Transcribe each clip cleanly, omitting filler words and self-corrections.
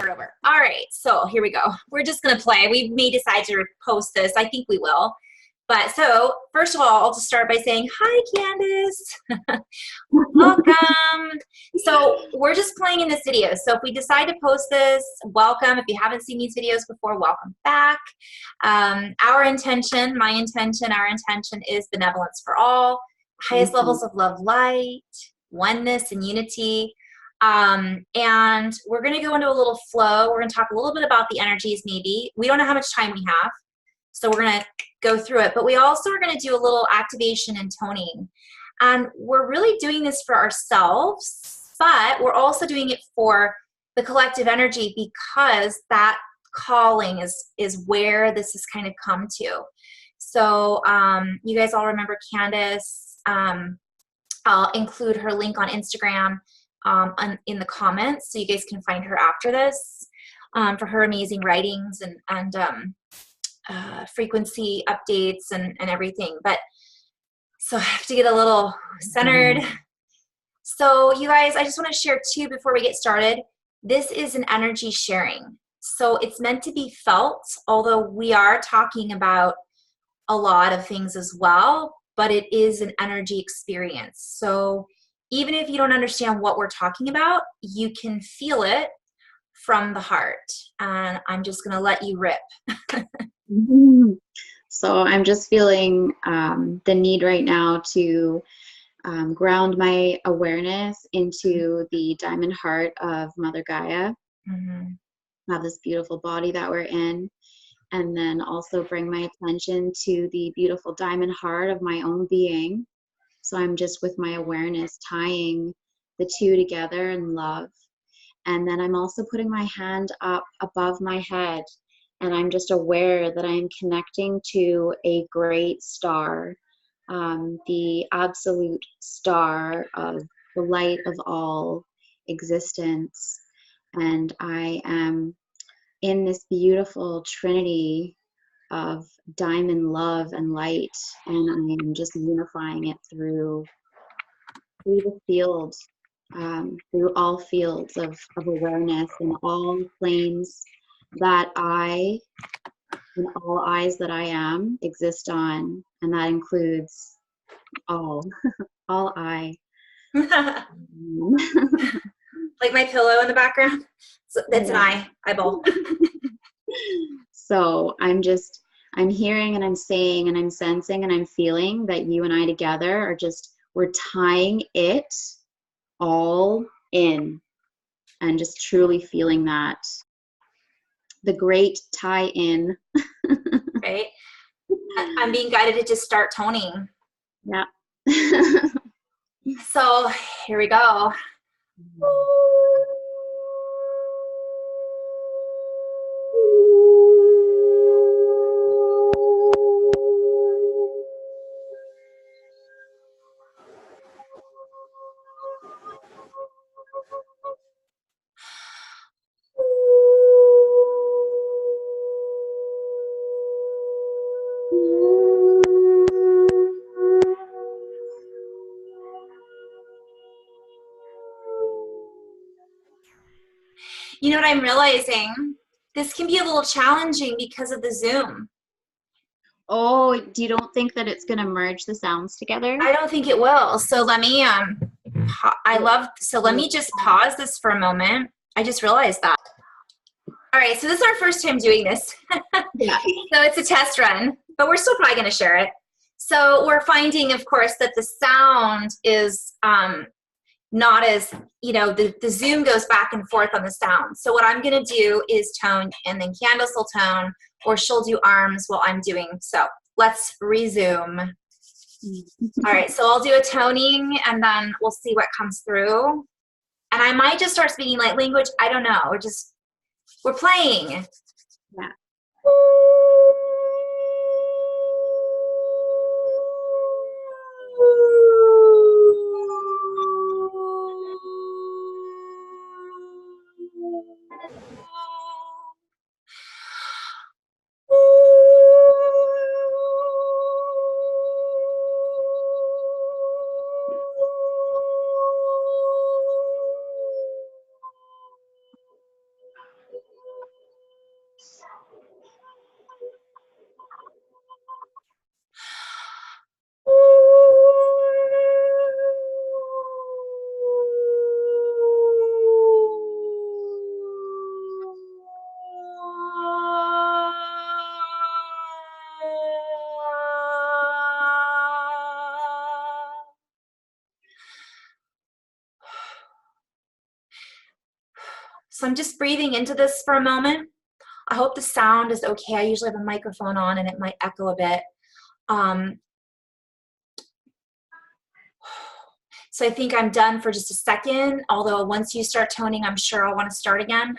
start over. All right, so here we go. We're just gonna play. We may decide to post this. I think we will. But so, first of all, I'll just start by saying, hi, Candace. Welcome. So we're just playing in this video. So if we decide to post this, welcome. If you haven't seen these videos before, welcome back. Our intention, my intention, our intention is benevolence for all, highest levels of love, light, oneness, and unity. And we're going to go into a little flow. We're going to talk a little bit about the energies maybe. We don't know how much time we have, so we're going to go through it. But we also are going to do a little activation and toning. And we're really doing this for ourselves, but we're also doing it for the collective energy because that calling is where this has kind of come to. So you guys all remember Candace. I'll include her link on Instagram in the comments so you guys can find her after this for her amazing writings and frequency updates and everything. But so I have to get a little centered. So you guys, I just want to share too before we get started. This is an energy sharing. So it's meant to be felt, although we are talking about a lot of things as well, but it is an energy experience. So even if you don't understand what we're talking about, you can feel it from the heart. And I'm just going to let you rip. So I'm just feeling the need right now to ground my awareness into the diamond heart of Mother Gaia. Have this beautiful body that we're in. And then also bring my attention to the beautiful diamond heart of my own being. So I'm just with my awareness tying the two together in love. And then I'm also putting my hand up above my head. And I'm just aware that I'm connecting to a great star, the absolute star of the light of all existence. And I am in this beautiful trinity of diamond love and light, and I am just unifying it through the field, through all fields of awareness and all planes that I and all eyes that I am exist on, and that includes all, all I. Like my pillow in the background. So that's an eyeball. So I'm hearing and I'm saying and I'm sensing and I'm feeling that you and I together are we're tying it all in and just truly feeling that. The great tie-in. Right? I'm being guided to just start toning. Yeah. So here we go. You know what I'm realizing? This can be a little challenging because of the Zoom. Oh, you don't think that it's going to merge the sounds together? I don't think it will. So let me, let me just pause this for a moment. I just realized that. All right, so this is our first time doing this. Yeah. So it's a test run, but we're still probably going to share it. So we're finding, of course, that the sound is not as, the Zoom goes back and forth on the sound. So what I'm going to do is tone, and then Candace will tone, or she'll do arms while I'm doing. So let's resume. All right, so I'll do a toning, and then we'll see what comes through. And I might just start speaking light language. I don't know. We're playing. Yeah. So I'm just breathing into this for a moment. I hope the sound is okay. I usually have a microphone on and it might echo a bit. So I think I'm done for just a second, although once you start toning, I'm sure I'll want to start again.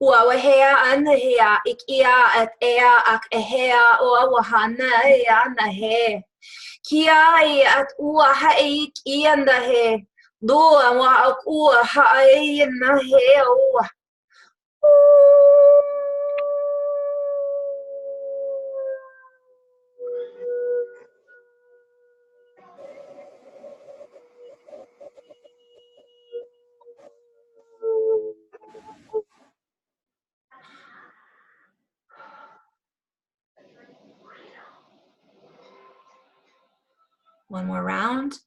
Ua wahea ana hea ik ia at ea ak ehea o wahana ea na he kia I at ua hae ik ia na he do wa ak ua hae na he ua. One more round.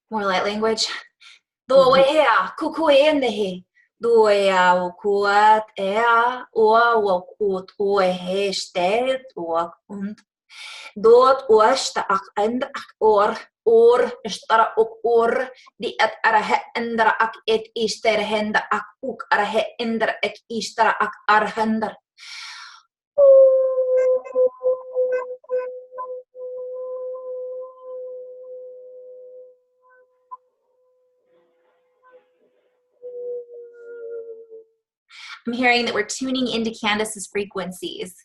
More light language. Do ea kuku e nehi. Do ea o kuat ea o kut o he sted o und dort osta ak and ak or stara ok or di at arahe endra ak et ister henda ak uk arahe endra ek istara ak arhender. I'm hearing that we're tuning into Candace's frequencies.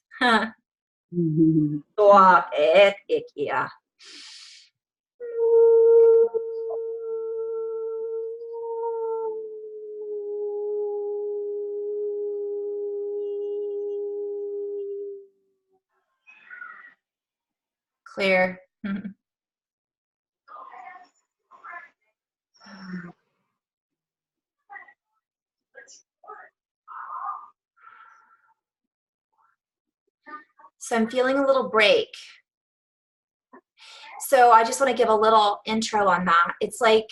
Clear. So I'm feeling a little break. So I just want to give a little intro on that. It's like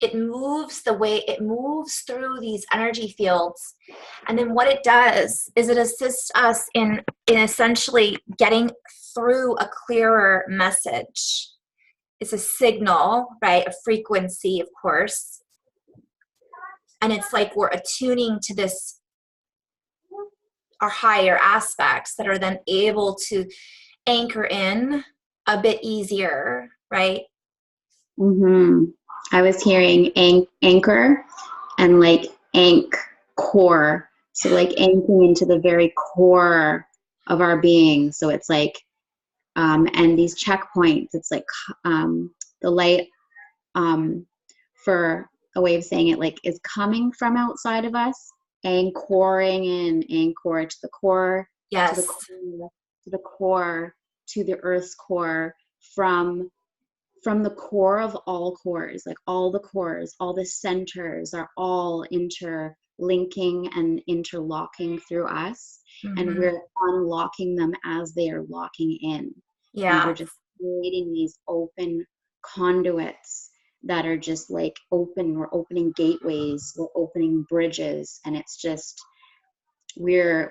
it moves the way it moves through these energy fields. And then what it does is it assists us in essentially getting through a clearer message. It's a signal, right? A frequency, of course. And it's like we're attuning to this, our higher aspects that are then able to anchor in a bit easier, right? I was hearing anchor and like core. So like anchoring into the very core of our being. So it's like, and these checkpoints, it's like the light, for a way of saying it, like is coming from outside of us, anchoring in, anchor to the core, yes, to the core, to the earth's core, from the core of all cores, like all the cores, all the centers are all interlinking and interlocking through us. And we're unlocking them as they are locking in. Yeah. And we're just creating these open conduits that are just like open. We're opening gateways, we're opening bridges, and it's just we're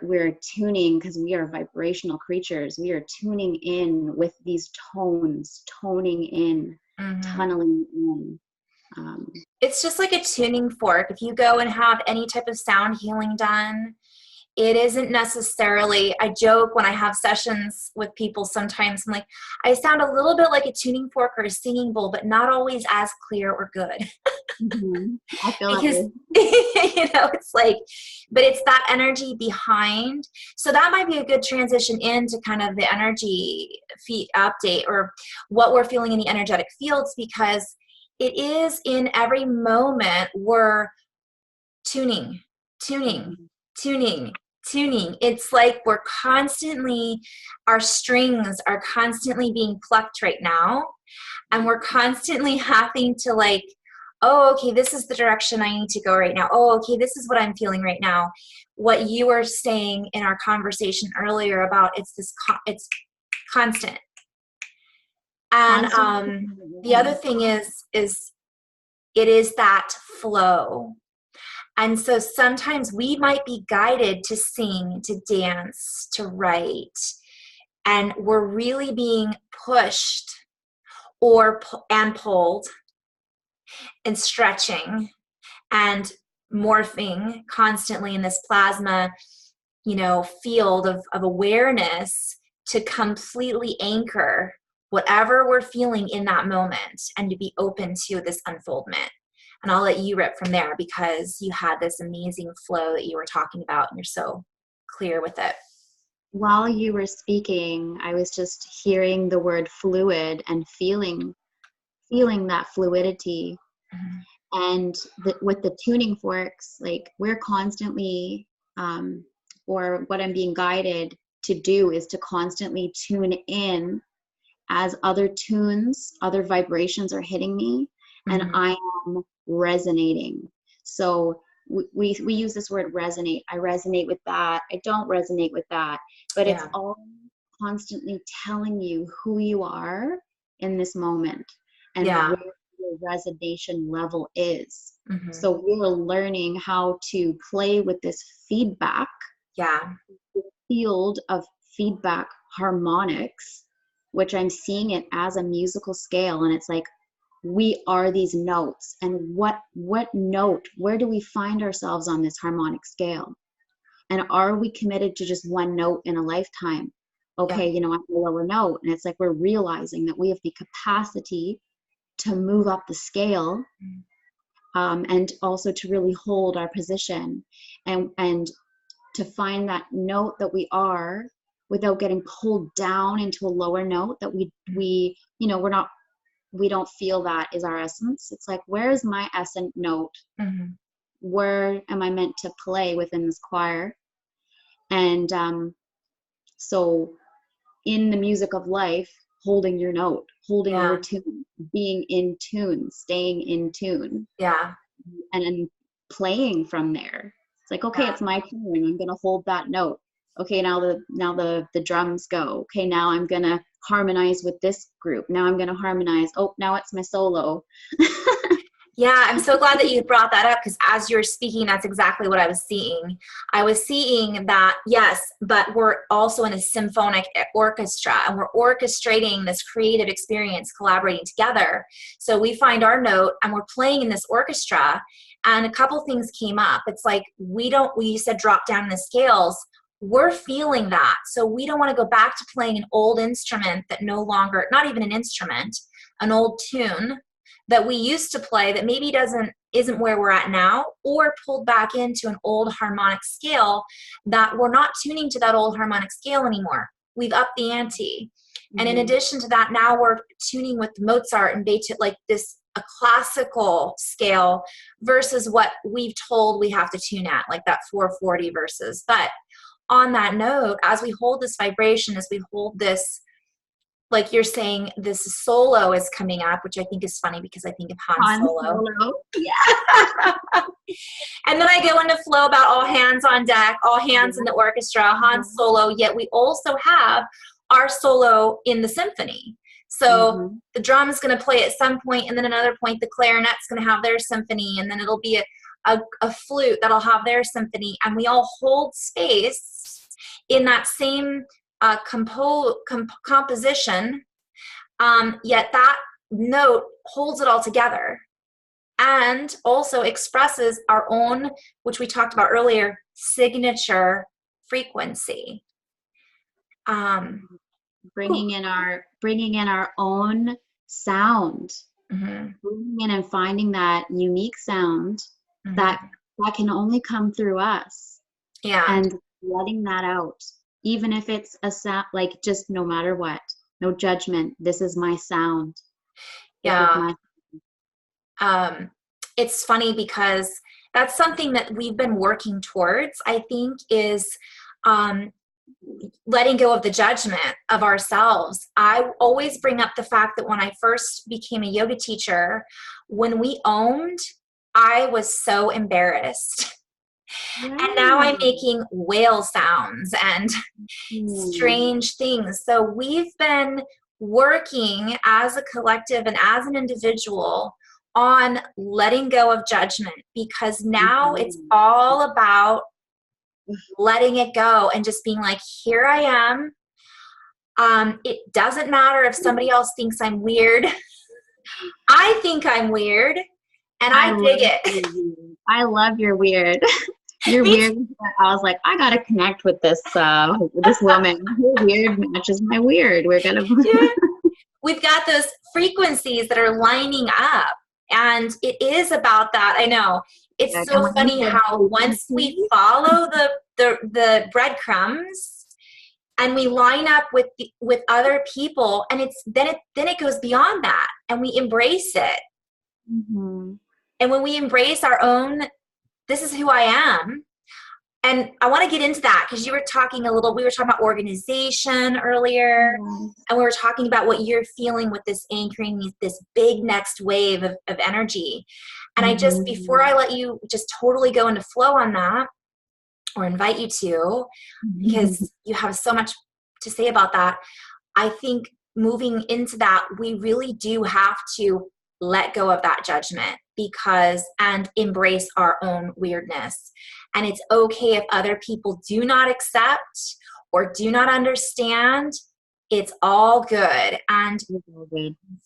tuning, because we are vibrational creatures. We are tuning in with these tones, toning in, tunneling in. It's just like a tuning fork. If you go and have any type of sound healing done, it isn't necessarily, I joke when I have sessions with people sometimes, I'm like, I sound a little bit like a tuning fork or a singing bowl, but not always as clear or good. Mm-hmm. I feel Because, that. it's like, but it's that energy behind. So that might be a good transition into kind of the energy feed update, or what we're feeling in the energetic fields, because it is in every moment we're tuning, tuning, tuning, tuning. It's like we're constantly, our strings are constantly being plucked right now. And we're constantly having to like, oh, okay, this is the direction I need to go right now. Oh, okay, this is what I'm feeling right now. What you were saying in our conversation earlier about it's constant. And the other thing is it is that flow. And so sometimes we might be guided to sing, to dance, to write, and we're really being pushed and pulled and stretching and morphing constantly in this plasma, field of awareness, to completely anchor whatever we're feeling in that moment and to be open to this unfoldment. And I'll let you rip from there, because you had this amazing flow that you were talking about and you're so clear with it. While you were speaking, I was just hearing the word fluid and feeling that fluidity. Mm-hmm. And with the tuning forks, like we're constantly, or what I'm being guided to do is to constantly tune in as other tunes, other vibrations are hitting me, and Mm-hmm. I am resonating. So we use this word resonate. I resonate with that. I don't resonate with that. But it's all constantly telling you who you are in this moment and where your resonation level is. Mm-hmm. So we're learning how to play with this feedback. The field of feedback harmonics, which I'm seeing it as a musical scale. And it's like, we are these notes, and what note, where do we find ourselves on this harmonic scale? And are we committed to just one note in a lifetime? Okay, I'm a lower note. And it's like we're realizing that we have the capacity to move up the scale, and also to really hold our position and to find that note that we are, without getting pulled down into a lower note that we don't feel that is our essence. It's like, where is my essence note? Mm-hmm. Where am I meant to play within this choir? And so in the music of life, holding your note, holding your tune, being in tune, staying in tune. And then playing from there. It's like, okay, it's my turn. I'm going to hold that note. Okay, now the drums go. Okay, now I'm going to harmonize with this group. Now I'm going to harmonize. Oh, now it's my solo. Yeah, I'm so glad that you brought that up, because as you were speaking, that's exactly what I was seeing. I was seeing that, yes, but we're also in a symphonic orchestra, and we're orchestrating this creative experience, collaborating together. So we find our note and we're playing in this orchestra, and a couple things came up. It's like, we said drop down the scales. We're feeling that. So we don't want to go back to playing an old instrument that no longer, not even an instrument, an old tune that we used to play that maybe isn't where we're at now, or pulled back into an old harmonic scale that we're not tuning to that old harmonic scale anymore. We've upped the ante. Mm-hmm. And in addition to that, now we're tuning with Mozart and Beethoven, like this, a classical scale versus what we've told we have to tune at, like that 440 versus. But on that note, as we hold this vibration, as we hold this, like you're saying, this solo is coming up, which I think is funny because I think of Han Solo. Yeah. And then I go into flow about all hands on deck, all hands in the orchestra, Han Solo, yet we also have our solo in the symphony. So the drum is going to play at some point, and then another point the clarinet's going to have their symphony, and then it'll be a flute that'll have their symphony, and we all hold space in that same composition, yet that note holds it all together and also expresses our own, which we talked about earlier, signature frequency. Bringing in our own sound, bringing in and finding that unique sound that can only come through us. Yeah. And letting that out, even if it's a sound, like, just no matter what, no judgment. This is my sound. Yeah. It's funny because that's something that we've been working towards, I think, is letting go of the judgment of ourselves. I always bring up the fact that when I first became a yoga teacher, when we owned, I was so embarrassed. And now I'm making whale sounds and strange things. So we've been working as a collective and as an individual on letting go of judgment, because now it's all about letting it go and just being like, here I am. It doesn't matter if somebody else thinks I'm weird. I think I'm weird, and I dig it. I love your weird. You're weird. I was like, I gotta connect with this woman. Her weird matches my weird. We're gonna. Yeah. We've got those frequencies that are lining up, and it is about that. I know. It's so funny how once we follow the breadcrumbs and we line up with other people, and then it goes beyond that, and we embrace it. And when we embrace our own, this is who I am. And I want to get into that because we were talking about organization earlier, and we were talking about what you're feeling with this anchoring, this big next wave of energy. And I just, before I let you just totally go into flow on that, or invite you to, because you have so much to say about that, I think moving into that, we really do have to let go of that judgment and embrace our own weirdness. And it's okay if other people do not accept or do not understand. It's all good. And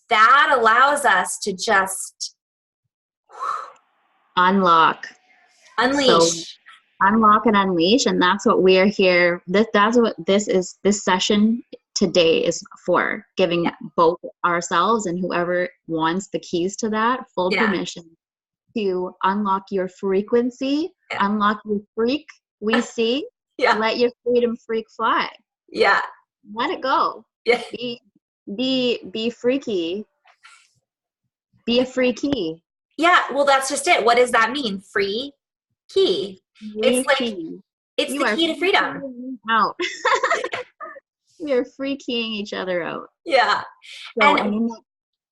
that allows us to just unleash. Unlock and unleash. And that's what we're here. That's what this session today is for, giving both ourselves and whoever wants the keys to that full permission to unlock your frequency, unlock your freak we see, let your freedom freak fly. Yeah. Let it go. Yeah. Be freaky. Be a free key. Yeah, well, that's just it. What does that mean? Free key. It's like, it's the key to freedom. Out. We are free keying each other out. Yeah. So, and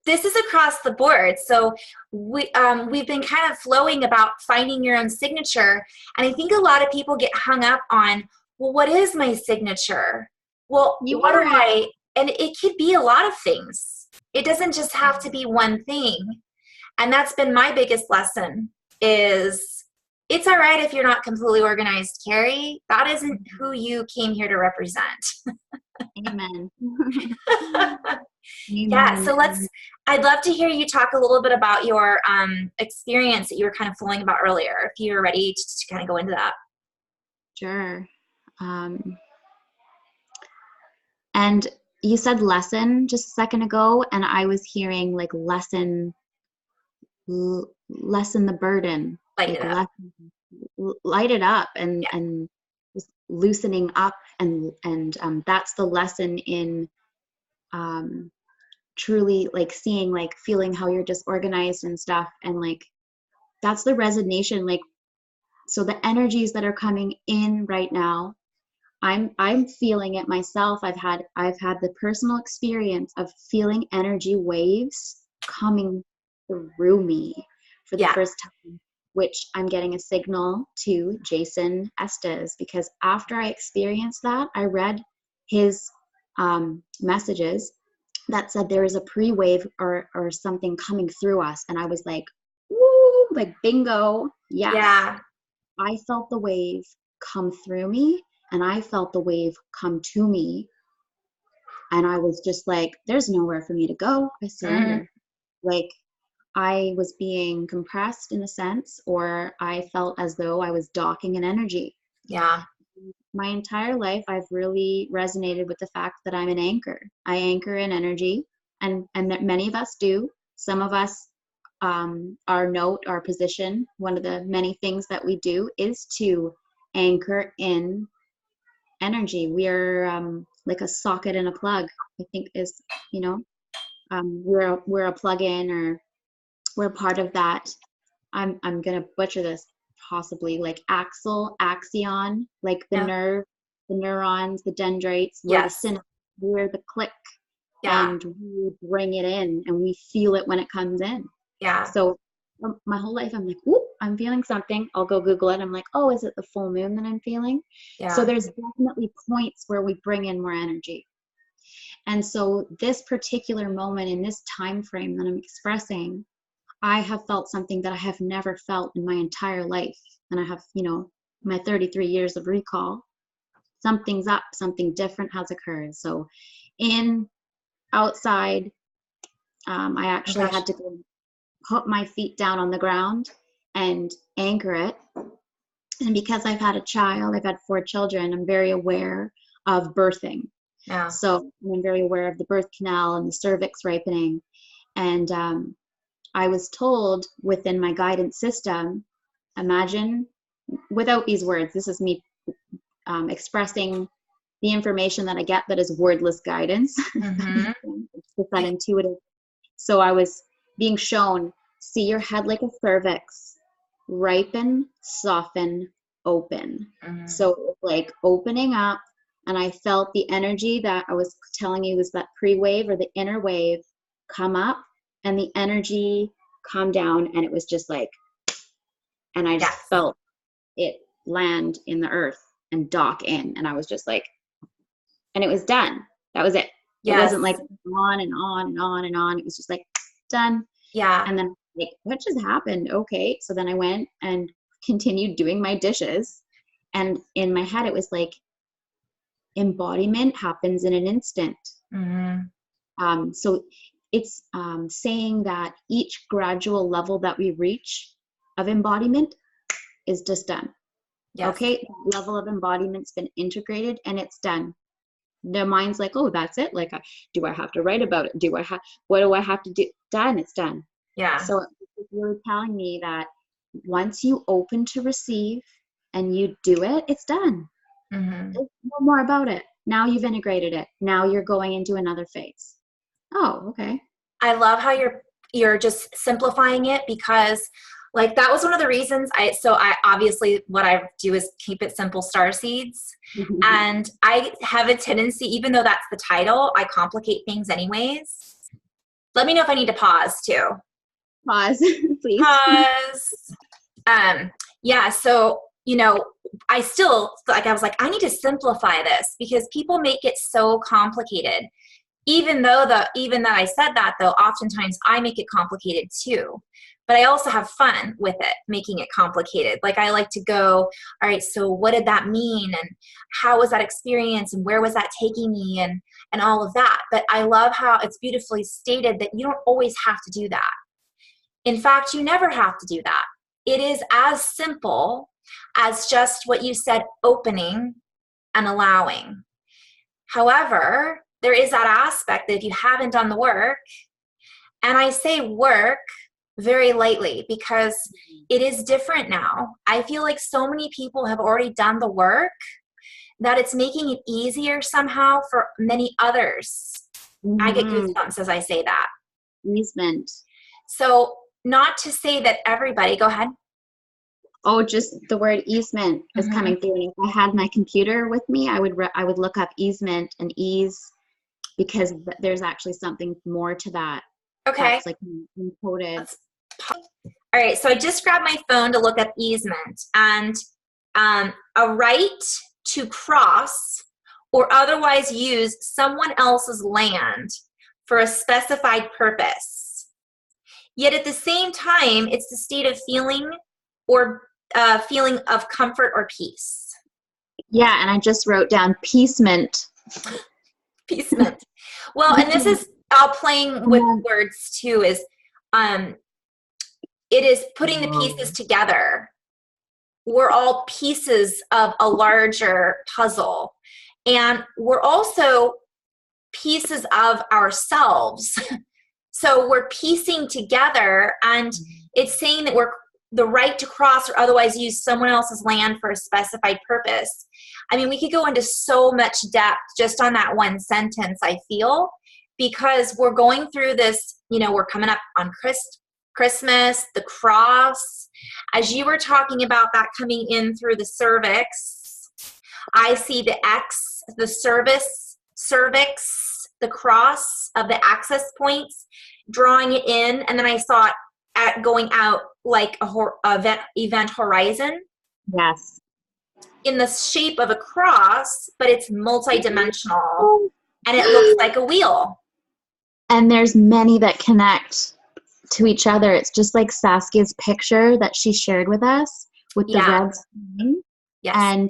this is across the board. So we've been kind of flowing about finding your own signature. And I think a lot of people get hung up on, well, what is my signature? Well, and it could be a lot of things. It doesn't just have to be one thing. And that's been my biggest lesson is it's all right if you're not completely organized, Carrie. That isn't who you came here to represent. Amen. Yeah, so I'd love to hear you talk a little bit about your experience that you were kind of flowing about earlier, if you're ready to kind of go into that. Sure. And you said lesson just a second ago, and I was hearing like lessen the burden. Light it up and just loosening up and that's the lesson in truly like seeing, like feeling how you're disorganized and stuff, and like that's the resignation. Like, so the energies that are coming in right now, I'm feeling it myself. I've had the personal experience of feeling energy waves coming through me for the first time, which I'm getting a signal to Jason Estes, because after I experienced that, I read his messages that said there is a pre-wave or something coming through us. And I was like, woo, like bingo. Yes. Yeah. I felt the wave come through me, and I felt the wave come to me. And I was just like, there's nowhere for me to go. I surrender. Like, I was being compressed in a sense, or I felt as though I was docking an energy. Yeah. My entire life, I've really resonated with the fact that I'm an anchor. I anchor in energy, and that many of us do. Some of us, our note, our position, one of the many things that we do is to anchor in energy. We are like a socket and a plug, I think is, you know, we're a plug-in, or we're part of that. I'm gonna butcher this possibly, like axion, like the Yeah. nerve, the neurons, the dendrites, we're the Yes. synapse, we're the click, Yeah. and we bring it in and we feel it when it comes in. Yeah. So my whole life I'm like, whoop, I'm feeling something. I'll go Google it. I'm like, oh, is it the full moon that I'm feeling? So Yeah. there's definitely points where we bring in more energy. And so this particular moment in this time frame that I'm expressing, I have felt something that I have never felt in my entire life. And I have, you know, my 33 years of recall. Something's up, something different has occurred. So in outside, I Oh actually gosh. had to go put my feet down on the ground and anchor it. And because I've had a child, I've had 4 children, I'm very aware of birthing. Yeah. So I'm very aware of the birth canal and the cervix ripening. And I was told within my guidance system, imagine, without these words, this is me expressing the information that I get that is wordless guidance. Mm-hmm. It's that intuitive. So I was being shown, see your head like a cervix, ripen, soften, open. Mm-hmm. So it was like opening up, and I felt the energy that I was telling you was that pre-wave or the inner wave come up, and the energy come down, and it was just like, and I just Yes. felt it land in the earth and dock in, and I was just like, and it was done. That was it. It Yes. wasn't like on and on and on and on. It was just like done. Yeah. And then like, what just happened? Okay. So then I went and continued doing my dishes. And in my head, it was like embodiment happens in an instant. Mm-hmm. So it's saying that each gradual level that we reach of embodiment is just done. Yes. Okay. That level of embodiment's been integrated and it's done. Their mind's like, oh, that's it. Like, do I have to write about it? What do I have to do? Done. It's done. Yeah. So it's really telling me that once you open to receive and you do it, it's done. Mm-hmm. There's no more about it. Now you've integrated it. Now you're going into another phase. Oh, okay. I love how you're just simplifying it, because like that was one of the reasons I obviously what I do is keep it simple, star seeds. And I have a tendency, even though that's the title, I complicate things anyways. Let me know if I need to pause too. Pause, please. Pause. Yeah, so you know, I still like I was like, I need to simplify this because people make it so complicated. Even that I said that though, oftentimes I make it complicated too. But I also have fun with it, making it complicated. Like I like to go, all right, so what did that mean? And how was that experience? And where was that taking me? And all of that. But I love how it's beautifully stated that you don't always have to do that. In fact, you never have to do that. It is as simple as just what you said, opening and allowing. However, there is that aspect that if you haven't done the work, and I say work very lightly because it is different now. I feel like so many people have already done the work that it's making it easier somehow for many others. Mm-hmm. I get goosebumps as I say that. Easement. So not to say that everybody, go ahead. Oh, just the word easement is coming through. And if I had my computer with me, I would look up easement and ease, because there's actually something more to that. Okay. That's like encoded. All right. So I just grabbed my phone to look up easement, and a right to cross or otherwise use someone else's land for a specified purpose. Yet at the same time, it's the state of feeling or feeling of comfort or peace. Yeah, and I just wrote down peacement. Peacement. Well, and this is all playing with words too, is it is putting the pieces together. we're all pieces of a larger puzzle. And we're also pieces of ourselves. So we're piecing together, and it's saying that we're the right to cross or otherwise use someone else's land for a specified purpose. I mean, we could go into so much depth just on that one sentence, I feel, because we're going through this, you know, we're coming up on Christmas, the cross. As you were talking about that coming in through the cervix, I see the X, the cervix, the cross of the access points, drawing it in, and then I saw it going out like a event horizon. Yes. In the shape of a cross, but it's multidimensional, and it looks like a wheel. And there's many that connect to each other. It's just like Saskia's picture that she shared with us with the red string. Yes. And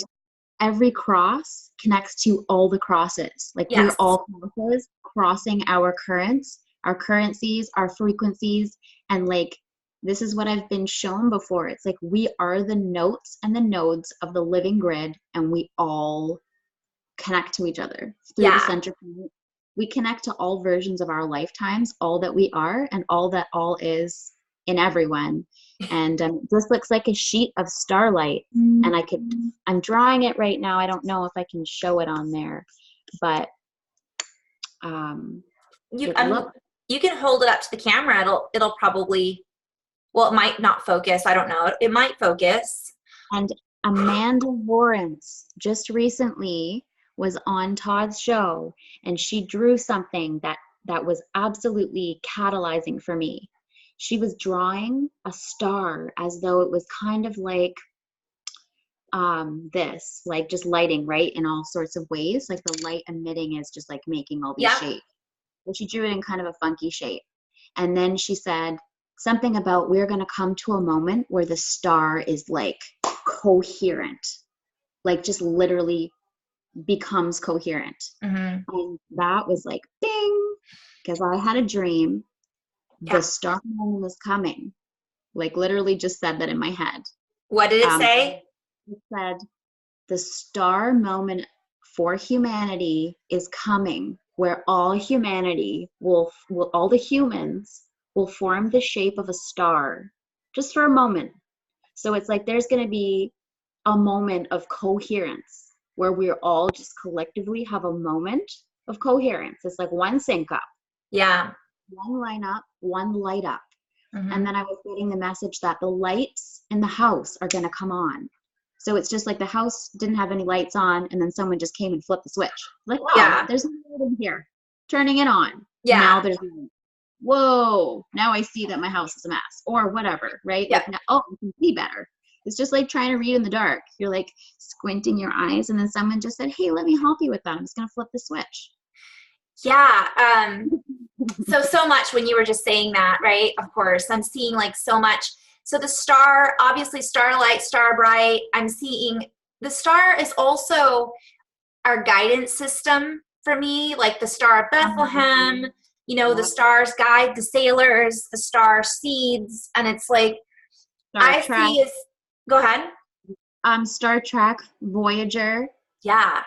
every cross connects to all the crosses. Like we're all crosses crossing our currents, our currencies, our frequencies. And like, this is what I've been shown before. It's like we are the notes and the nodes of the living grid, and we all connect to each other through the center point. We connect to all versions of our lifetimes, all that we are, and all that all is in everyone. And this looks like a sheet of starlight, and I'm drawing it right now. I don't know if I can show it on there, but you can hold it up to the camera. It'll probably, well, it might not focus. I don't know. It might focus. And Amanda Lawrence just recently was on Todd's show, and she drew something that was absolutely catalyzing for me. She was drawing a star as though it was kind of like this, like just lighting, right, in all sorts of ways. Like the light emitting is just like making all these shapes. But she drew it in kind of a funky shape. And then she said something about we're going to come to a moment where the star is like coherent, like just literally becomes coherent. And that was like bing, because I had a dream the star moment was coming. Like literally just said that in my head. What did it say? It said the star moment for humanity is coming, where all humanity will all the humans will form the shape of a star just for a moment. So it's like there's going to be a moment of coherence where we're all just collectively have a moment of coherence. It's like one sync up. Yeah. One line up, one light up. And then I was getting the message that the lights in the house are going to come on. So it's just like the house didn't have any lights on, and then someone just came and flipped the switch. Like, wow, there's a light in here. Turning it on. Yeah. Now there's whoa, now I see that my house is a mess, or whatever, right? Yeah. Like, now, oh, I can see better. It's just like trying to read in the dark. You're like squinting your eyes, and then someone just said, hey, let me help you with that. I'm just going to flip the switch. Yeah. So much when you were just saying that, right? Of course, I'm seeing like so much. So the star, obviously starlight, star bright. I'm seeing the star is also our guidance system for me, like the Star of Bethlehem, you know, the stars guide the sailors, the star seeds. And it's like, see is, go ahead. Star Trek, Voyager. Yeah.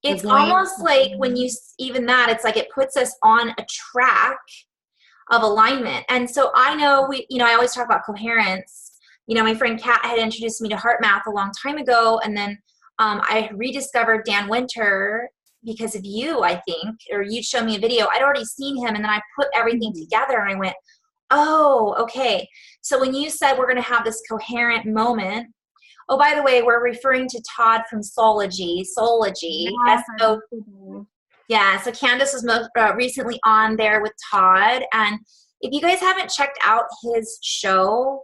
It's almost like when you, even that, it's like it puts us on a track of alignment. And so I know I always talk about coherence. You know, my friend Kat had introduced me to heart math a long time ago. And then I rediscovered Dan Winter because of you, I think, or you'd show me a video. I'd already seen him, and then I put everything together and I went, oh, okay. So when you said we're going to have this coherent moment, oh, by the way, we're referring to Todd from Soulology. Yeah, so Candace was most recently on there with Todd. And if you guys haven't checked out his show,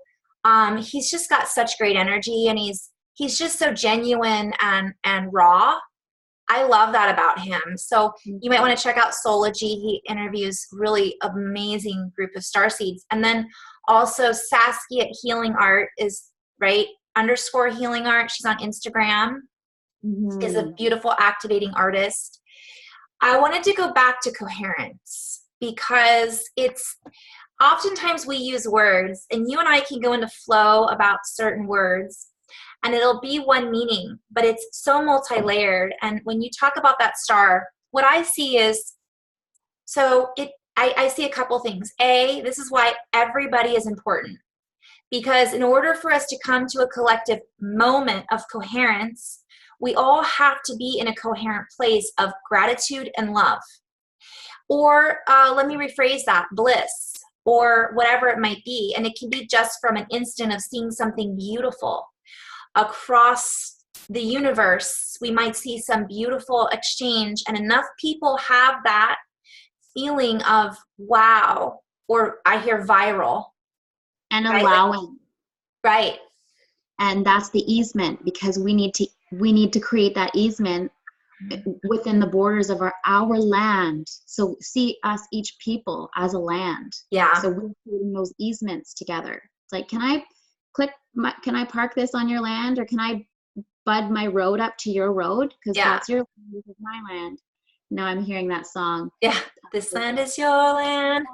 he's just got such great energy, and he's just so genuine and raw. I love that about him. So you might want to check out Soulology. He interviews really amazing group of starseeds. And then also Saskia Healing Art is right. _healing art. She's on Instagram. Is a beautiful activating artist. I wanted to go back to coherence because it's oftentimes we use words, and you and I can go into flow about certain words. and it'll be one meaning, but it's so multi-layered. And when you talk about that star, what I see is, I see a couple things. A, this is why everybody is important. Because in order for us to come to a collective moment of coherence, we all have to be in a coherent place of gratitude and love. Or let me rephrase that, bliss, or whatever it might be. And it can be just from an instant of seeing something beautiful. Across the universe, we might see some beautiful exchange, and enough people have that feeling of wow, or I hear viral. And right? allowing. Right. And that's the easement, because we need to create that easement within the borders of our land. So see us, each people, as a land. Yeah. So we're creating those easements together. It's like, can I park this on your land, or can I bud my road up to your road? Because that's your land, this is my land. Now I'm hearing that song. Yeah. This land is your land.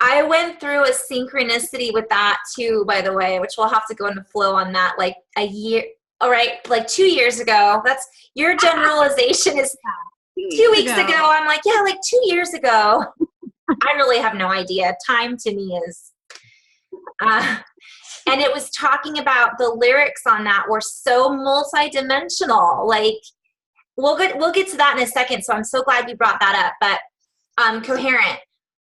I went through a synchronicity with that too, by the way, which we'll have to go into flow on that like a year. All right, like 2 years ago. That's your generalization is 2 weeks ago. I'm like, yeah, like 2 years ago. I really have no idea. Time to me is, and it was talking about the lyrics on that were so multidimensional. Like, we'll get to that in a second. So I'm so glad you brought that up. But coherent.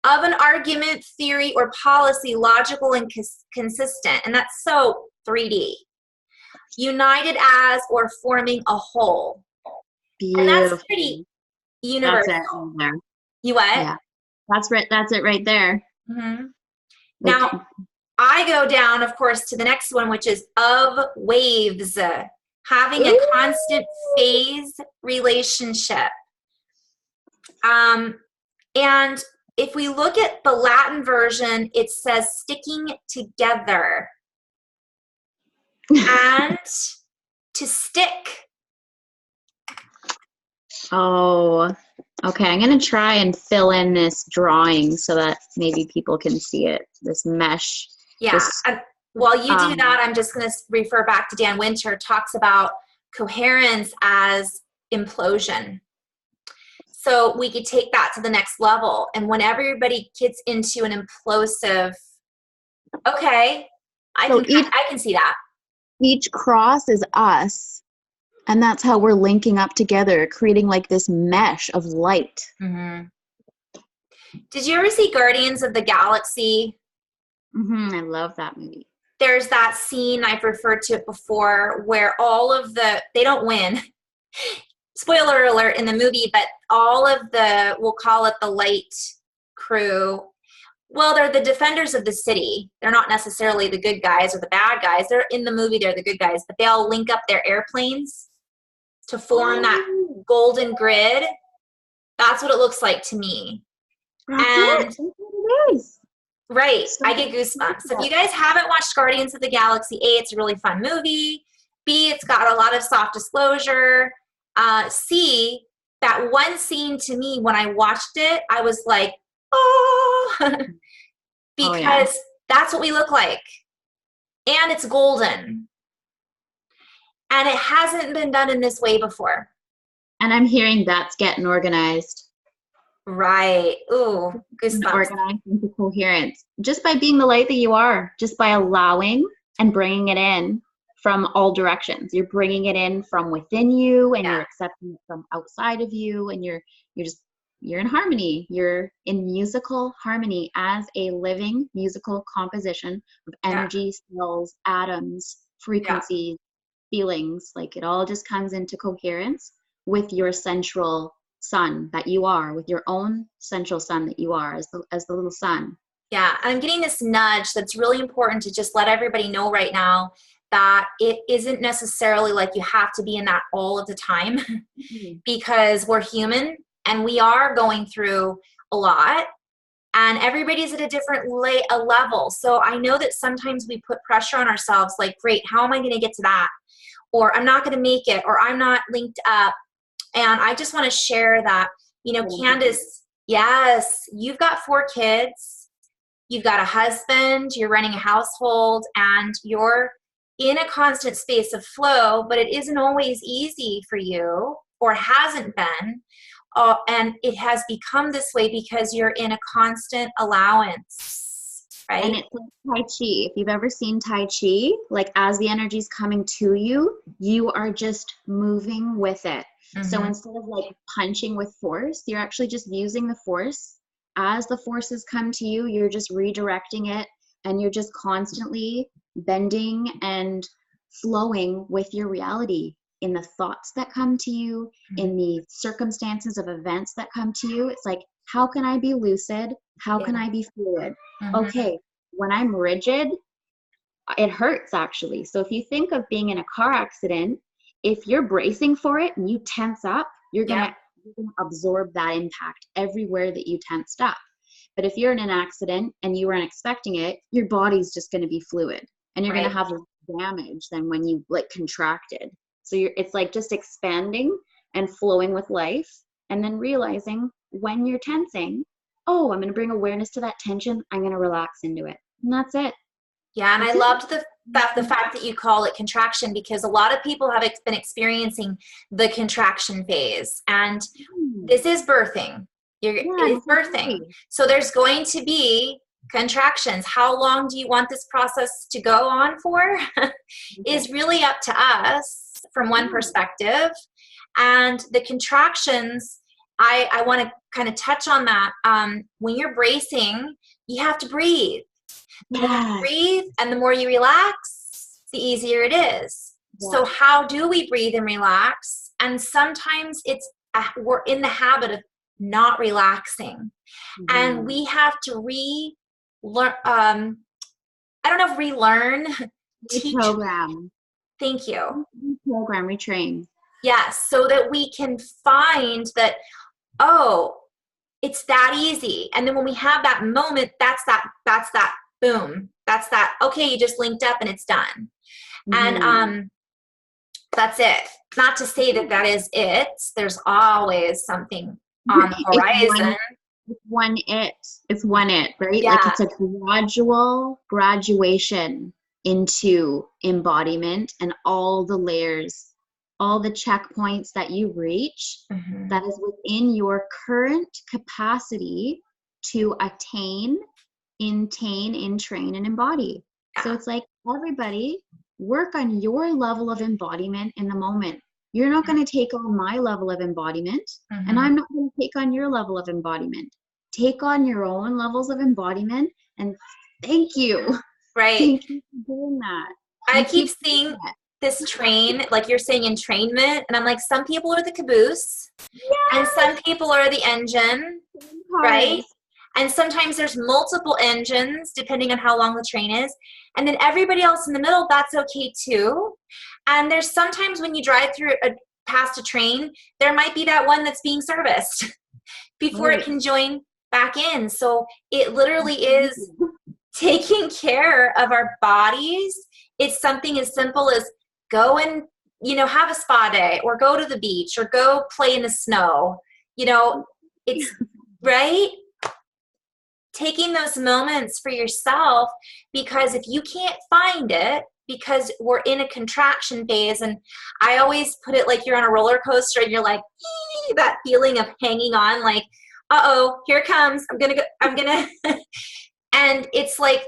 Of an argument, theory, or policy, logical and consistent. And that's so 3D. United as or forming a whole. Beautiful. And that's pretty universal. That's it there. You what? Yeah. That's right. That's it right there. Mm-hmm. Now, I go down, of course, to the next one, which is of waves. Having a constant phase relationship. And if we look at the Latin version, it says sticking together. And to stick. Oh, okay. I'm going to try and fill in this drawing so that maybe people can see it, this mesh. Yeah. While you do that, I'm just going to refer back to Dan Winter, talks about coherence as implosion. So we could take that to the next level. And when everybody gets into an implosive, okay, I can see that. Each cross is us, and that's how we're linking up together, creating like this mesh of light. Mm-hmm. Did you ever see Guardians of the Galaxy? Mm-hmm. I love that movie. There's that scene, I've referred to it before, where all of they don't win. Spoiler alert in the movie, but all of we'll call it the light crew, well, they're the defenders of the city. They're not necessarily the good guys or the bad guys. They're in the movie, they're the good guys, but they all link up their airplanes to form that golden grid. That's what it looks like to me. That's what it is. Right. I get goosebumps. So if you guys haven't watched Guardians of the Galaxy, A, it's a really fun movie. B, it's got a lot of soft disclosure. C, that one scene to me, when I watched it, I was like, oh, because that's what we look like. And it's golden. And it hasn't been done in this way before. And I'm hearing that's getting organized. Right. Ooh, goosebumps. Organized into coherence. Just by being the light that you are, just by allowing and bringing it in from all directions. You're bringing it in from within you, and you're accepting it from outside of you, and you're in harmony. You're in musical harmony as a living musical composition of energy, cells, atoms, frequencies, feelings. Like, it all just comes into coherence with your central sun that you are, with your own central sun that you are as the little sun. Yeah, I'm getting this nudge that's really important to just let everybody know right now that it isn't necessarily like you have to be in that all of the time because we're human and we are going through a lot and everybody's at a different level. So I know that sometimes we put pressure on ourselves like, great, how am I going to get to that? Or I'm not going to make it, or I'm not linked up. And I just want to share that, Candace, yes, you've got 4 kids, you've got a husband, you're running a household, and you're in a constant space of flow, but it isn't always easy for you, or hasn't been. And it has become this way because you're in a constant allowance, right? And it's like Tai Chi. If you've ever seen Tai Chi, like as the energy is coming to you, you are just moving with it. So instead of like punching with force, you're actually just using the force. As the forces come to you, you're just redirecting it, and you're just constantly bending and flowing with your reality in the thoughts that come to you, in the circumstances of events that come to you. It's like, how can I be lucid? How can I be fluid? Okay, when I'm rigid, it hurts actually. So if you think of being in a car accident, if you're bracing for it and you tense up, you're gonna absorb that impact everywhere that you tensed up. But if you're in an accident and you weren't expecting it, your body's just gonna be fluid, and you're gonna have damage than when you like contracted. So it's like just expanding and flowing with life, and then realizing when you're tensing, oh, I'm gonna bring awareness to that tension. I'm gonna relax into it, and that's it. Yeah, and I loved the fact that you call it contraction, because a lot of people have been experiencing the contraction phase, and this is birthing. It is birthing. So there's going to be contractions. How long do you want this process to go on for is really up to us from one perspective. And the contractions, I want to kind of touch on that. When you're bracing, you have to breathe. The more you breathe and the more you relax, the easier it is. So how do we breathe and relax? And sometimes we're in the habit of not relaxing, and we have to relearn. I don't know if relearn, teach. Reprogram. Thank you. Reprogram, retrain. Yes, so that we can find that, oh, it's that easy. And then when we have that moment, that's that boom. That's that, okay, you just linked up and it's done. And that's it. Not to say that is it. There's always something on the horizon. It's one it, right? Yeah. Like it's a gradual graduation into embodiment, and all the layers, all the checkpoints that you reach, that is within your current capacity to attain, entrain, and embody. So it's like, everybody work on your level of embodiment in the moment. You're not going to take on my level of embodiment, and I'm not going to take on your level of embodiment. Take on your own levels of embodiment, and thank you. Right. Thank you for doing that. I keep seeing this train, like you're saying, entrainment, and I'm like, some people are the caboose, and some people are the engine, right? And sometimes there's multiple engines depending on how long the train is. And then everybody else in the middle, that's okay too. And there's sometimes when you drive through past a train, there might be that one that's being serviced before it can join back in. So it literally is taking care of our bodies. It's something as simple as go and, have a spa day, or go to the beach, or go play in the snow. It's right. Taking those moments for yourself, because if you can't find it, because we're in a contraction phase, and I always put it like you're on a roller coaster and you're like, that feeling of hanging on, like, uh-oh, here it comes. I'm gonna, and it's like,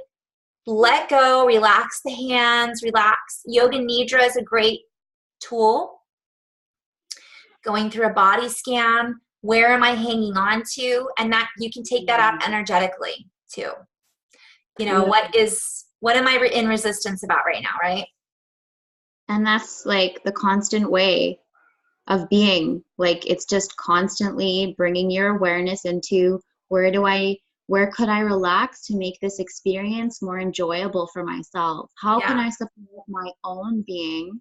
let go, relax the hands, relax. Yoga Nidra is a great tool. Going through a body scan. Where am I hanging on to? And that you can take that up energetically too. What am I in resistance about right now, right? And that's like the constant way of being. Like, it's just constantly bringing your awareness into where could I relax to make this experience more enjoyable for myself? How can I support my own being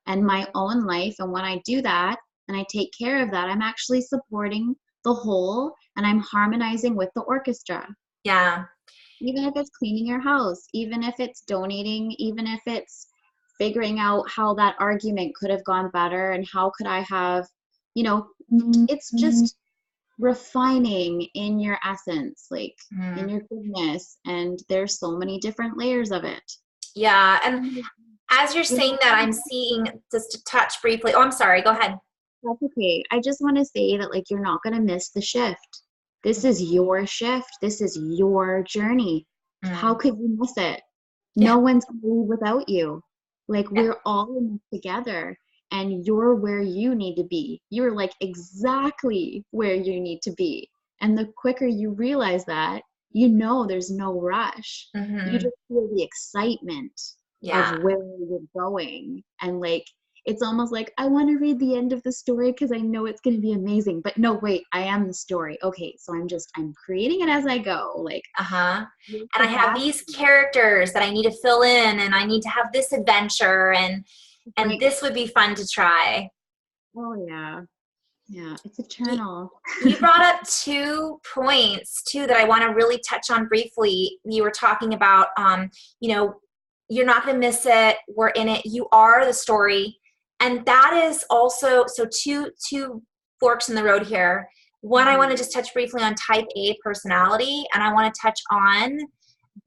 and my own life? And when I do that, and I take care of that, I'm actually supporting the whole, and I'm harmonizing with the orchestra. Yeah. Even if it's cleaning your house, even if it's donating, even if it's figuring out how that argument could have gone better, and how could I have, it's just refining in your essence, like in your goodness. And there's so many different layers of it. Yeah. And As you're saying that, I'm seeing, just to touch briefly. Oh, I'm sorry. Go ahead. That's okay. I just want to say that, like, you're not going to miss the shift. This is your shift. This is your journey. How Mm. could you miss it? Yeah. No one's going to leave without you. Like, Yeah. we're all in this together, and you're where you need to be. You're like exactly where you need to be. And the quicker you realize that, you know there's no rush. You Mm-hmm. just feel the excitement of Yeah. where you're going. And like, it's almost like I want to read the end of the story because I know it's going to be amazing. But no, wait, I am the story. Okay, so I'm creating it as I go. Like, Uh-huh. here's And the I have back. these characters that I need to fill in, and I need to have this adventure, and Like, this would be fun to try. oh yeah, yeah, it's You, eternal. you brought up 2 points too that I want to really touch on briefly. You were talking about, you know, you're not going to miss it. We're in it. You are the story, and that is also so two forks in the road here. One, I want to just touch briefly on type A personality, and I want to touch on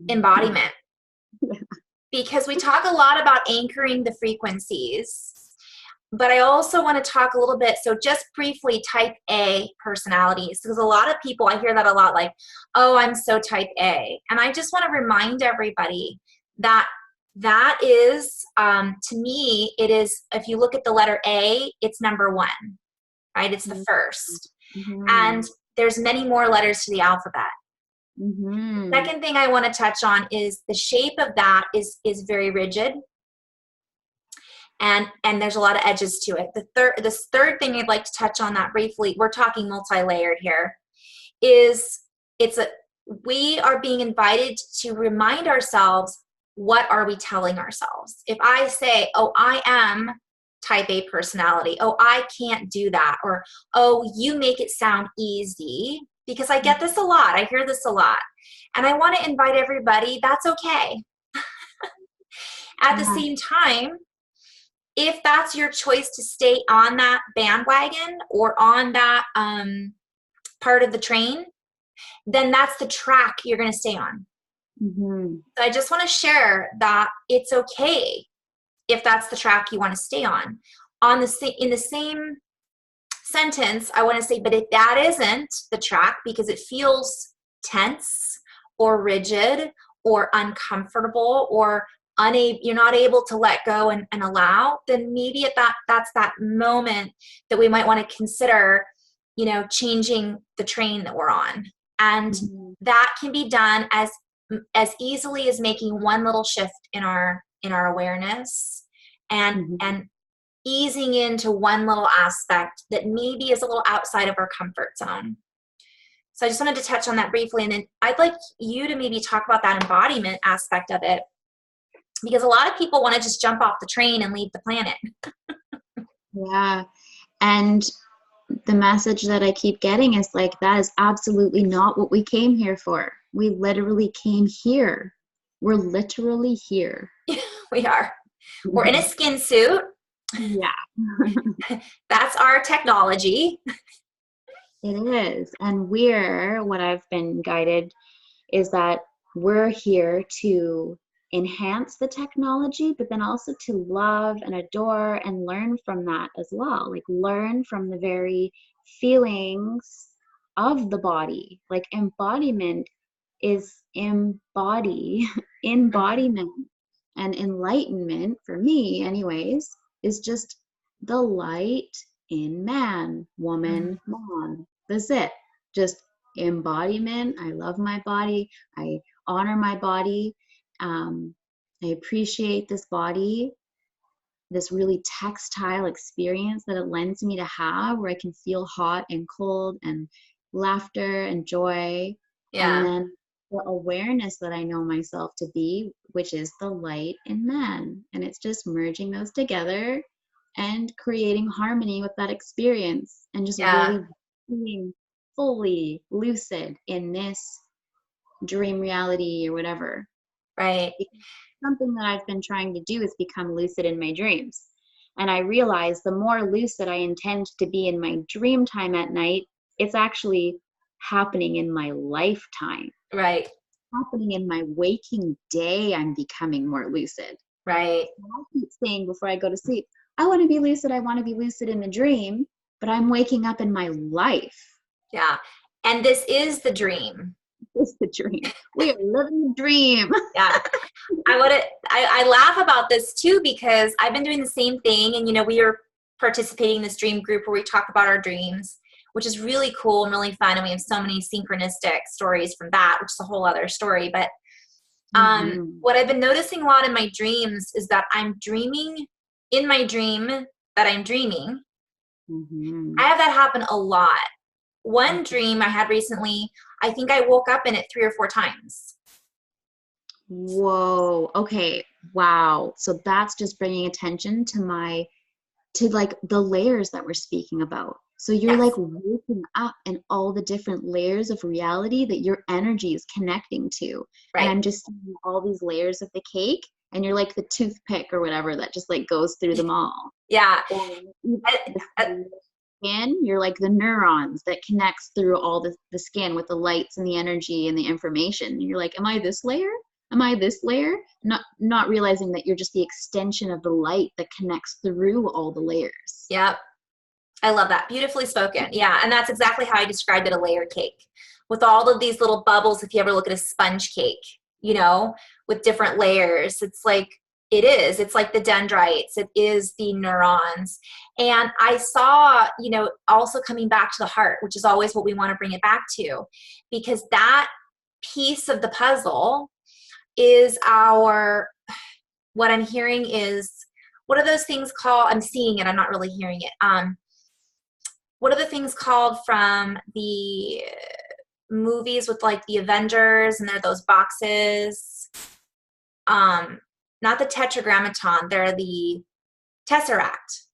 embodiment, because we talk a lot about anchoring the frequencies, but I also want to talk a little bit, so just briefly, type A personalities, because a lot of people, I hear that a lot, like, oh, I'm so type A. And I just want to remind everybody that that is, to me, it is, if you look at the letter A, it's number 1, right? It's the first. Mm-hmm. And there's many more letters to the alphabet. Mm-hmm. Second thing I want to touch on is the shape of that is very rigid, and there's a lot of edges to it. This third thing I'd like to touch on that briefly, we're talking multi-layered here, is we are being invited to remind ourselves, what are we telling ourselves? If I say, oh, I am type A personality, oh, I can't do that, or oh, you make it sound easy, because I get this a lot, I hear this a lot, and I want to invite everybody, that's okay. At the Yeah. same time, if that's your choice to stay on that bandwagon or on that part of the train, then that's the track you're going to stay on. Mm-hmm. So I just want to share that it's okay if that's the track you want to stay on. In the same sentence, I want to say, but if that isn't the track because it feels tense or rigid or uncomfortable or you're not able to let go and allow, then maybe that's that moment that we might want to consider, changing the train that we're on. And Mm-hmm. that can be done as easily as making one little shift in our awareness, and Mm-hmm. easing into one little aspect that maybe is a little outside of our comfort zone. So I just wanted to touch on that briefly, and then I'd like you to maybe talk about that embodiment aspect of it, because a lot of people want to just jump off the train and leave the planet. Yeah. And the message that I keep getting is like, that is absolutely not what we came here for. We literally came here. We're literally here. We are. We're in a skin suit. Yeah. That's our technology. It is. And what I've been guided is that we're here to enhance the technology, but then also to love and adore and learn from that as well. Like, learn from the very feelings of the body. Like, embodiment is embodiment. And enlightenment, for me anyways, is just the light in man, woman, mom. That's it. Just embodiment. I love my body. I honor my body. I appreciate this body, this really textile experience that it lends me to have, where I can feel hot and cold and laughter and joy. And Yeah. then the awareness that I know myself to be, which is the light in man. And it's just merging those together and creating harmony with that experience, and just Yeah. really being fully lucid in this dream reality or whatever. Right. Because something that I've been trying to do is become lucid in my dreams. And I realize the more lucid I intend to be in my dream time at night, it's actually happening in my lifetime. Right. Happening in my waking day, I'm becoming more lucid. Right. I keep saying before I go to sleep, I want to be lucid. I want to be lucid in the dream, but I'm waking up in my life. Yeah. And this is the dream. It's the dream. We are living the dream. Yeah. I laugh about this too, because I've been doing the same thing. And, you know, we are participating in this dream group where we talk about our dreams, which is really cool and really fun. And we have so many synchronistic stories from that, which is a whole other story. But what I've been noticing a lot in my dreams is that I'm dreaming in my dream that I'm dreaming. I have that happen a lot. One dream I had recently, I think I woke up in it 3 or 4 times. Whoa. Okay. Wow. So that's just bringing attention to like the layers that we're speaking about. So you're like waking up in all the different layers of reality that your energy is connecting to. Right. And I'm just seeing all these layers of the cake, and you're like the toothpick or whatever that just like goes through them all. Yeah. Skin, you're like the neurons that connects through all the skin with the lights and the energy and the information. And you're like, am I this layer? Am I this layer? Not realizing that you're just the extension of the light that connects through all the layers. Yep. I love that. Beautifully spoken. Yeah. And that's exactly how I described it, a layer cake. With all of these little bubbles, if you ever look at a sponge cake, you know, with different layers, it's like, it's like the dendrites, it is the neurons. And I saw, you know, also coming back to the heart, which is always what we want to bring it back to, because that piece of the puzzle is what I'm hearing is, what are those things called? I'm seeing it, I'm not really hearing it. What are the things called from the movies with like the Avengers, and they're those boxes? Not the tetragrammaton, they're the tesseract.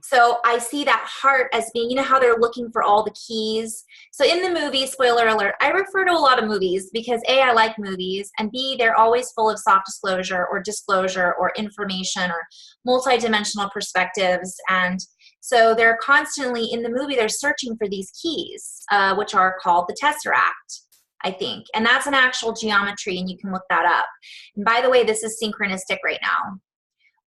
So I see that heart as being, you know how they're looking for all the keys. So in the movie, spoiler alert, I refer to a lot of movies because A, I like movies, and B, they're always full of soft disclosure or information or multidimensional perspectives. And so they're constantly in the movie, they're searching for these keys, which are called the tesseract, I think. And that's an actual geometry, and you can look that up. And by the way, this is synchronistic right now.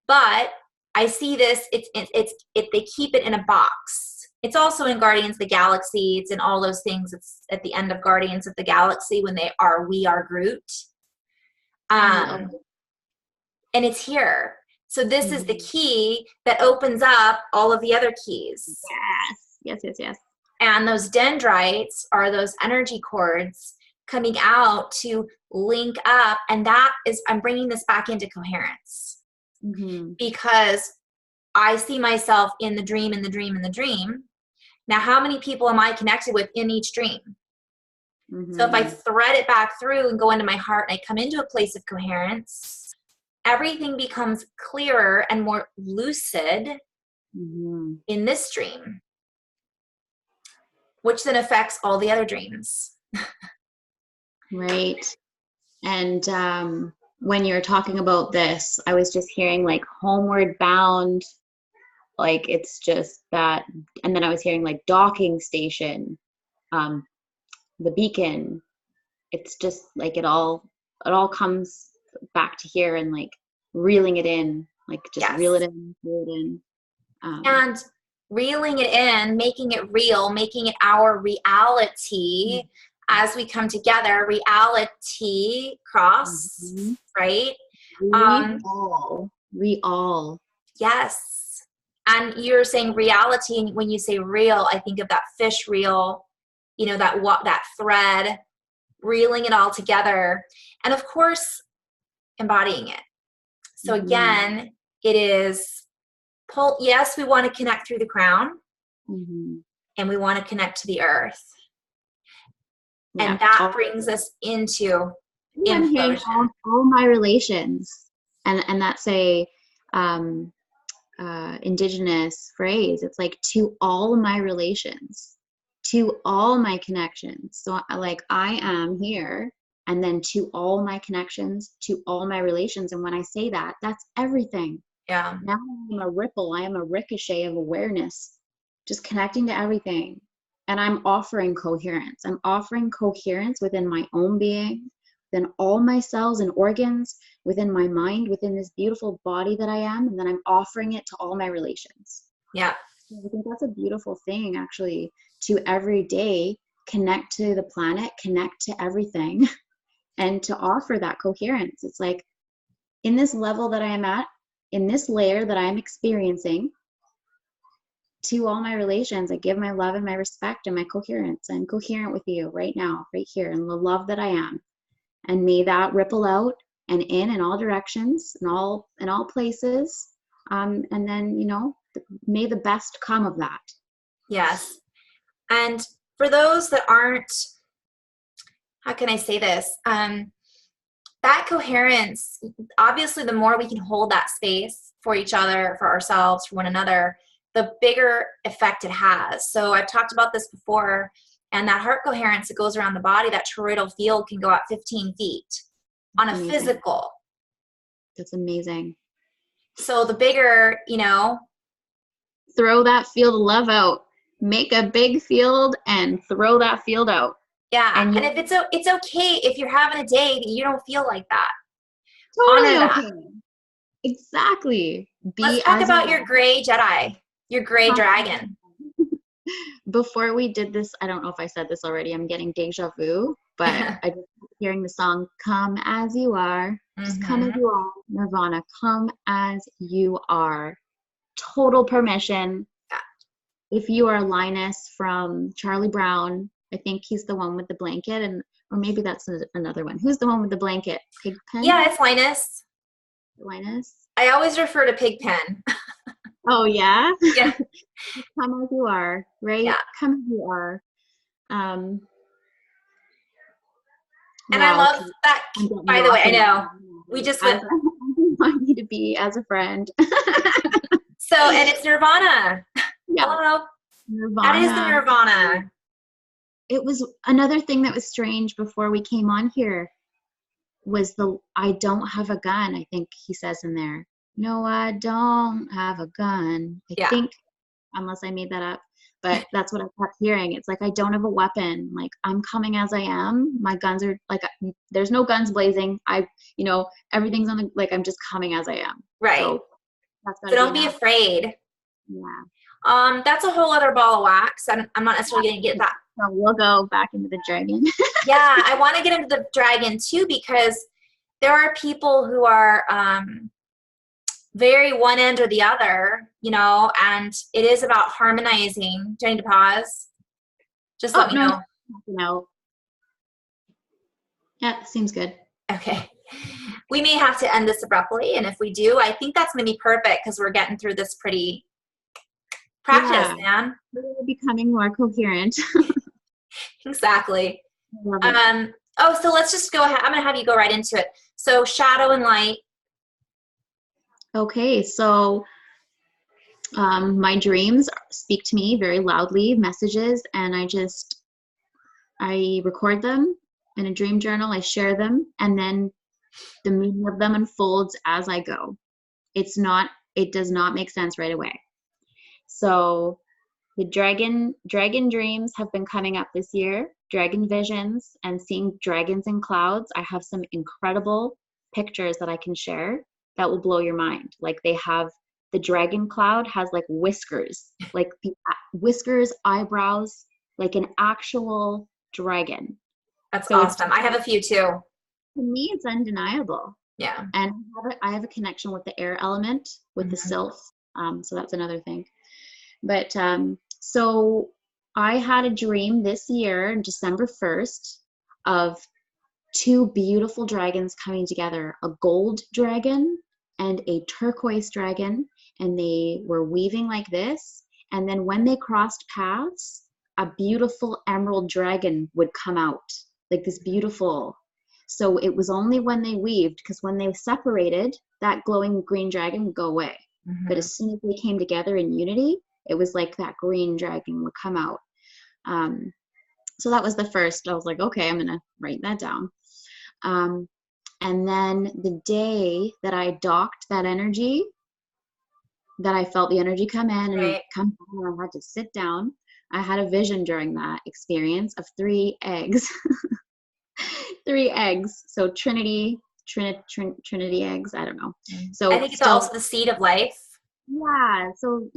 But I see this, they keep it in a box. It's also in Guardians of the Galaxy. It's in all those things. It's at the end of Guardians of the Galaxy when we are Groot. And it's here. So this is the key that opens up all of the other keys. Yes. And those dendrites are those energy cords coming out to link up. And that is, I'm bringing this back into coherence. Because I see myself in the dream, in the dream, in the dream. Now, how many people am I connected with in each dream? So if I thread it back through and go into my heart and I come into a place of coherence, everything becomes clearer and more lucid in this dream, which then affects all the other dreams. Right. And when you're talking about this, I was just hearing like homeward bound, like it's just that. And then I was hearing like docking station, the beacon. It's just like it all comes back to here, and like reeling it in, like just reel it in. And reeling it in, making it real, making it our reality. As we come together, reality cross, right? We all. Yes. And you're saying reality, and when you say real, I think of that fish reel, you know, that thread, reeling it all together. And of course, embodying it. So again, it is yes, we want to connect through the crown, and we want to connect to the earth. And that brings us into implosion. All my relations, and that's a indigenous phrase. It's like to all my relations, to all my connections. So like I am here, and then to all my connections, to all my relations. And when I say that, that's everything. Yeah. Now I'm a ripple. I am a ricochet of awareness, just connecting to everything. And I'm offering coherence. I'm offering coherence within my own being, then all my cells and organs within my mind, within this beautiful body that I am, and then I'm offering it to all my relations. Yeah. I think that's a beautiful thing, actually, to every day connect to the planet, connect to everything, and to offer that coherence. It's like, in this level that I am at, in this layer that I'm experiencing, to all my relations, I give my love and my respect and my coherence. I'm coherent with you right now, right here, in the love that I am. And may that ripple out and in all directions, in all places. And then, you know, may the best come of that. Yes. And for those that aren't, how can I say this? That coherence, obviously, the more we can hold that space for each other, for ourselves, for one another, the bigger effect it has. So I've talked about this before, and that heart coherence that goes around the body, that toroidal field can go out 15 feet on a physical. That's amazing. So the bigger, you know. Throw that field of love out. Make a big field and throw that field out. Yeah, and if it's okay if you're having a day that you don't feel like that. Totally Honor okay. that. Exactly. Let's talk about your gray Jedi, your gray dragon. Before we did this, I don't know if I said this already, I'm getting deja vu, but I just hearing the song "Come as You Are." Just come as you are. Nirvana. Come as you are. Total permission. If you are Linus from Charlie Brown, I think he's the one with the blanket, or maybe that's another one. Who's the one with the blanket? Pigpen? Yeah, it's Linus. Linus? I always refer to Pigpen. Oh, yeah? Yeah. Come as you are, right? Yeah. Come as you are. And I love that, by the way, I know. We just went. I want you to be as a friend. So, and it's Nirvana. Yeah. Hello. Nirvana. That is the Nirvana. It was another thing that was strange before we came on here was I don't have a gun, I think he says in there. No, I don't have a gun. I think, unless I made that up, but that's what I kept hearing. It's like, I don't have a weapon. Like, I'm coming as I am. My guns are like, there's no guns blazing. Everything's on like, I'm just coming as I am. Right. So don't be afraid. Yeah. That's a whole other ball of wax. I'm not necessarily going to get that. So we'll go back into the dragon. Yeah, I want to get into the dragon too, because there are people who are very one end or the other, and it is about harmonizing. Do I need to pause? Just let me know. No. Yeah, seems good. Okay. We may have to end this abruptly, and if we do, I think that's going to be perfect because we're getting through this pretty practice, man. We're becoming more coherent. Exactly. So let's just go ahead. I'm going to have you go right into it. So shadow and light. Okay, so my dreams speak to me very loudly, messages, and I record them in a dream journal. I share them, and then the meaning of them unfolds as I go. It does not make sense right away. So the dragon dreams have been coming up this year, dragon visions and seeing dragons in clouds. I have some incredible pictures that I can share that will blow your mind. Like the dragon cloud has like whiskers, like the whiskers, eyebrows, like an actual dragon. That's awesome. I have a few too. To me, it's undeniable. Yeah. And I have a connection with the air element, with the selves. So that's another thing. But so I had a dream this year, December 1st, of two beautiful dragons coming together, a gold dragon and a turquoise dragon, and they were weaving like this. And then when they crossed paths, a beautiful emerald dragon would come out, like this beautiful. So it was only when they weaved, because when they separated, that glowing green dragon would go away. But as soon as they came together in unity, it was like that green dragon would come out. So that was the first. I was like, okay, I'm going to write that down. And then the day that I docked that energy, that I felt the energy come in and come down, I had to sit down. I had a vision during that experience of 3 eggs. 3 eggs. So Trinity eggs. I don't know. I So think it's still, also the seed of life. yeah. So,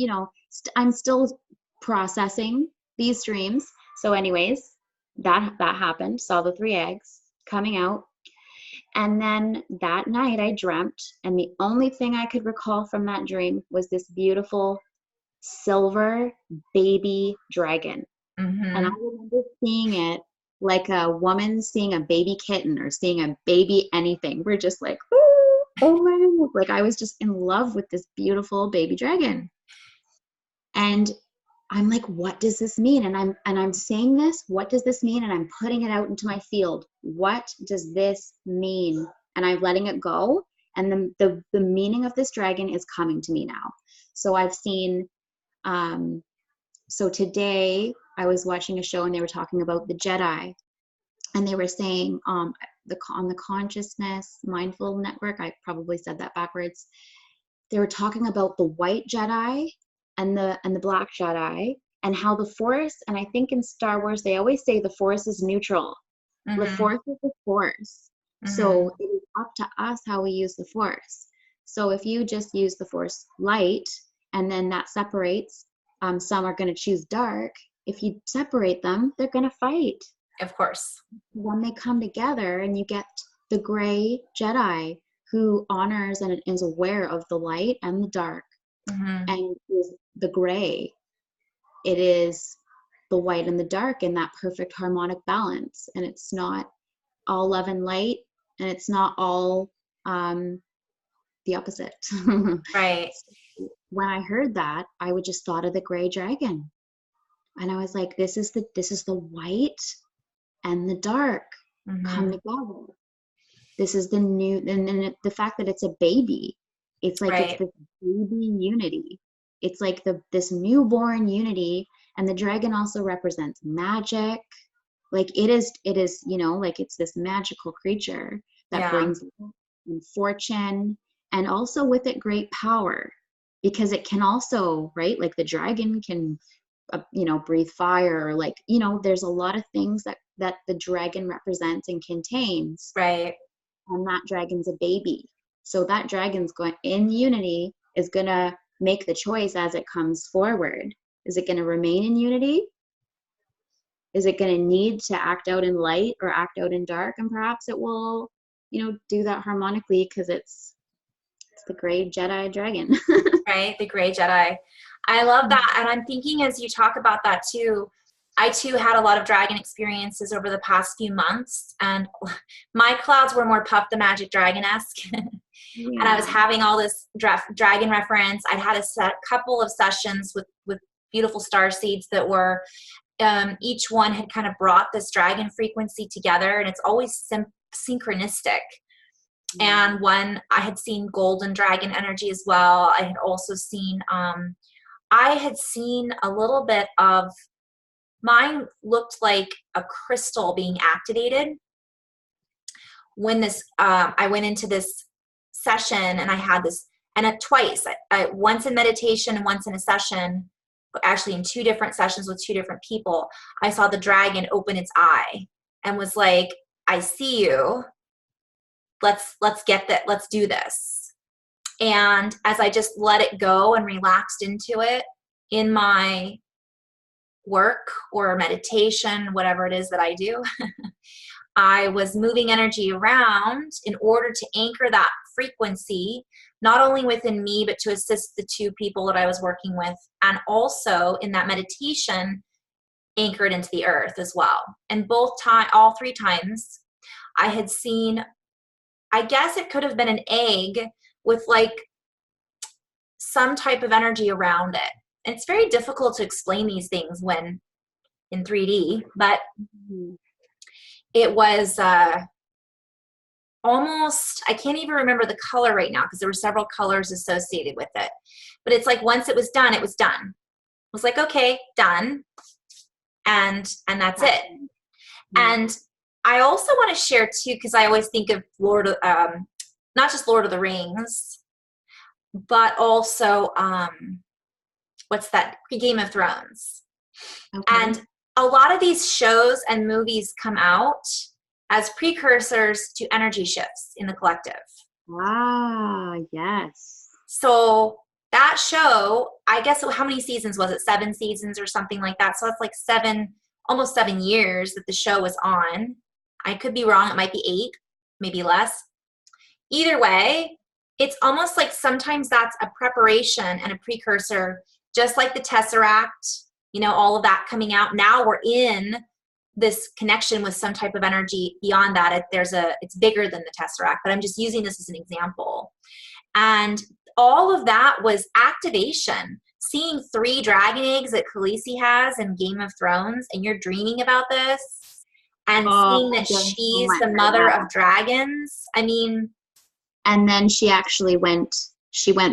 I'm still processing these dreams. So anyways, that happened. Saw the 3 eggs coming out. And then that night I dreamt, and the only thing I could recall from that dream was this beautiful silver baby dragon. And I Mm-hmm. remember seeing it like a woman seeing a baby kitten or seeing a baby anything. We're just like, "Ooh, oh my goodness." Like I was just in love with this beautiful baby dragon. And I'm like, what does this mean? And I'm saying this, what does this mean? And I'm putting it out into my field. What does this mean? And I'm letting it go. And the meaning of this dragon is coming to me now. So I've seen so today I was watching a show and they were talking about the Jedi, and they were saying on the consciousness mindful network, I probably said that backwards. They were talking about the white Jedi and the black Jedi, and how the Force, and I think in Star Wars they always say the Force is neutral. The Mm-hmm. Force is the Force. Mm-hmm. So it is up to us how we use the Force. So if you just use the Force light and then that separates, some are going to choose dark. If you separate them, they're going to fight. Of course. When they come together and you get the gray Jedi who honors and is aware of the light and the dark, Mm-hmm. and is the gray, it is the white and the dark in that perfect harmonic balance. And it's not all love and light, and it's not all the opposite. Right. When I heard that, I would just thought of the gray dragon, and I was like, this is the white and the dark come Mm-hmm. together. This is the new, and the fact that it's a baby, it's like it's Right. this baby unity. It's like this newborn unity, and the dragon also represents magic. Like it is, like it's this magical creature that Yeah. brings luck and fortune, and also with it great power, because it can also, right, like the dragon can breathe fire, or like, there's a lot of things that the dragon represents and contains. Right. And that dragon's a baby. So that dragon's going in unity, is going to make the choice as it comes forward. Is it going to remain in unity? Is it going to need to act out in light or act out in dark? And perhaps it will, do that harmonically, because it's the gray Jedi dragon. Right. The gray Jedi. I love that. And I'm thinking as you talk about that too, I too had a lot of dragon experiences over the past few months, and my clouds were more Puff the Magic Dragon-esque. And I was Yeah. having all this dragon reference. I'd had couple of sessions with beautiful star seeds that were, each one had kind of brought this dragon frequency together, and it's always synchronistic. And when I had seen golden dragon energy as well, I had also seen, I had seen a little bit of, mine looked like a crystal being activated when this, I went into this session, and I had this, and twice, once in meditation and once in a session, actually in 2 different sessions with 2 different people, I saw the dragon open its eye and was like, I see you. Let's get that. Let's do this. And as I just let it go and relaxed into it in my work or meditation, whatever it is that I do, I was moving energy around in order to anchor that frequency, not only within me, but to assist the 2 people that I was working with. And also in that meditation, anchor it into the earth as well. And all 3 times I had seen, I guess it could have been an egg with like some type of energy around it. And it's very difficult to explain these things when in 3D, but it was almost, I can't even remember the color right now because there were several colors associated with it. But it's like once it was done, it was done. It was like, okay, done. And that's it. And I also want to share too, because I always think of not just Lord of the Rings, but also what's that? Game of Thrones. Okay. And a lot of these shows and movies come out, as precursors to energy shifts in the collective. Ah, yes. So that show, I guess, how many seasons was it? 7 seasons or something like that. So it's like almost 7 years that the show was on. I could be wrong. It might be 8, maybe less. Either way, it's almost like sometimes that's a preparation and a precursor, just like the Tesseract, you know, all of that coming out. Now we're in this connection with some type of energy beyond that. It's bigger than the Tesseract, but I'm just using this as an example. And all of that was activation. Seeing 3 dragon eggs that Khaleesi has in Game of Thrones, and you're dreaming about this, and seeing that she's the mother of dragons. I mean, and then she actually went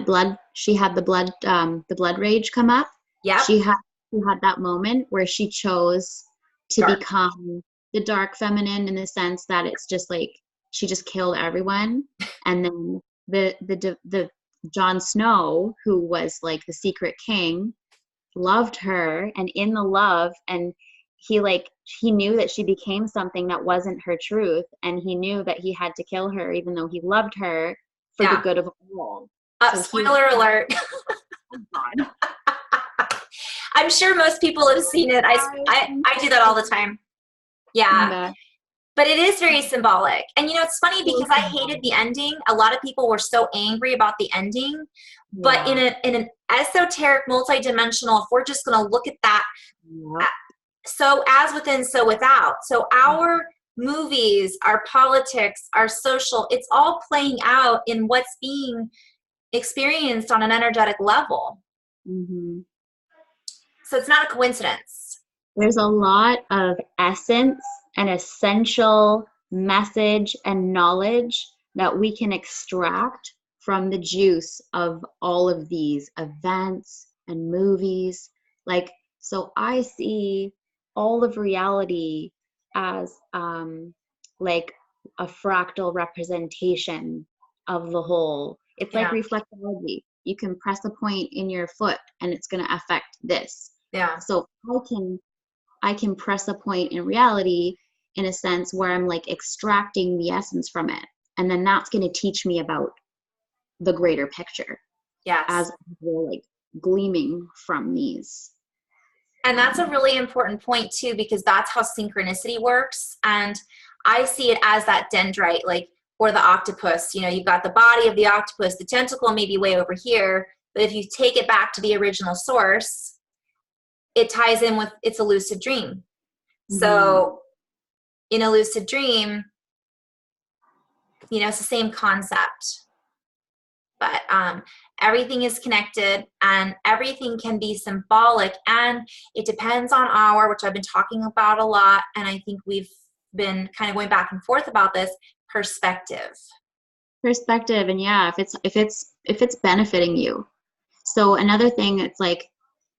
blood. She had the blood rage come up. Yeah. She had that moment where she chose to become the dark feminine, in the sense that it's just like she just killed everyone. And then the Jon Snow, who was like the secret king, loved her, and in the love, and he knew that she became something that wasn't her truth, and he knew that he had to kill her even though he loved her for the good of all. So spoiler alert. Oh God. I'm sure most people have seen it. I do that all the time. Yeah. But it is very symbolic. And, you know, it's funny because I hated the ending. A lot of people were so angry about the ending. But in an esoteric, multidimensional, if we're just going to look at that, so as within, so without. So our movies, our politics, our social, it's all playing out in what's being experienced on an energetic level. Mm-hmm. So it's not a coincidence. There's a lot of essence and essential message and knowledge that we can extract from the juice of all of these events and movies. Like, so I see all of reality as like a fractal representation of the whole. It's like reflexology. You can press a point in your foot and it's going to affect this. Yeah. So I can press a point in reality in a sense where I'm like extracting the essence from it. And then that's going to teach me about the greater picture. Yes. As we're like gleaming from these. And that's a really important point too, because that's how synchronicity works. And I see it as that dendrite, like, or the octopus. You know, you've got the body of the octopus, the tentacle may be way over here, but if you take it back to the original source, it ties in with it's a lucid dream. Mm-hmm. So in a lucid dream, you know, it's the same concept. But everything is connected and everything can be symbolic, and it depends on which I've been talking about a lot, and I think we've been kind of going back and forth about this, perspective. And if it's benefiting you. So another thing that's like